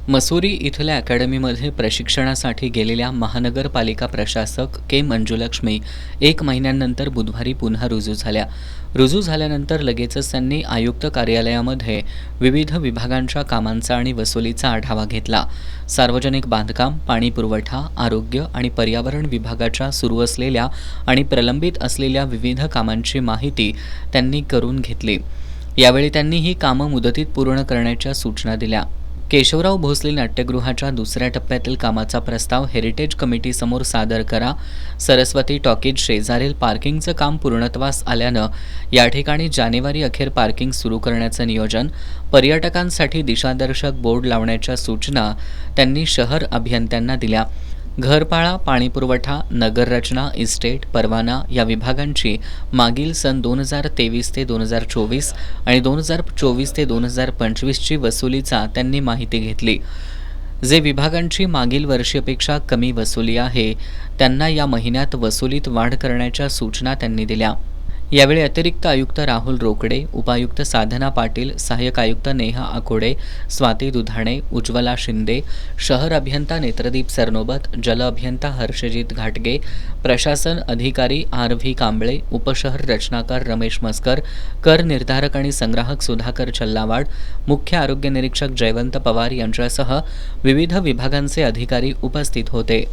मसुरी इथल्या अकॅडमीमध्ये प्रशिक्षणासाठी गेलेल्या महानगरपालिका प्रशासक के मंजुलक्ष्मी 1 महिन्यानंतर बुधवारी पुन्हा रुजू झाल्या. रुजू झाल्यानंतर लगेचच त्यांनी आयुक्त कार्यालयामध्ये विविध विभागांच्या कामांचा आणि वसुलीचा आढावा घेतला. सार्वजनिक बांधकाम, पाणी पुरवठा, आरोग्य आणि पर्यावरण विभागाच्या सुरू असलेल्या आणि प्रलंबित असलेल्या विविध कामांची माहिती त्यांनी करून घेतली. यावेळी त्यांनी ही कामं मुदतीत पूर्ण करण्याच्या सूचना दिल्या. केशवराव भोसले नाट्यगृहाच्या दुसऱ्या टप्प्यातील कामाचा प्रस्ताव हेरिटेज कमिटीसमोर सादर करा. सरस्वती टॉकीज शेजारील पार्किंगचं काम पूर्णत्वास आल्यानं या ठिकाणी जानेवारी अखेर पार्किंग सुरू करण्याचं नियोजन. पर्यटकांसाठी दिशादर्शक बोर्ड लावण्याच्या सूचना त्यांनी शहर अभियंत्यांना दिल्या. घरपाळा, पाणीपुरवठा, नगररचना, इस्टेट, परवाना या विभागांची मागील सन 2023 ते 2024 आणि 2024 ते 2025ची वसुलीचा त्यांनी माहिती घेतली. जे विभागांची मागील वर्षीपेक्षा कमी वसुली आहे त्यांना या महिन्यात वसुलीत वाढ करण्याच्या सूचना त्यांनी दिल्या. यावेळी अतिरिक्त आयुक्त राहुल रोकडे, उपायुक्त साधना पाटील, सहाय्यक आयुक्त नेहा आकोडे, स्वाती दुधाणे, उज्ज्वला शिंदे, शहर अभियंता नेत्रदीप सरनोबत, जल अभियंता हर्षजित घाटगे, प्रशासन अधिकारी RV कांबळे, उपशहर रचनाकार रमेश मस्कर, कर निर्धारक आणि संग्राहक सुधाकर चल्लावाड, मुख्य आरोग्य निरीक्षक जयवंत पवार यांच्यासह विविध विभागांचे अधिकारी उपस्थित होते.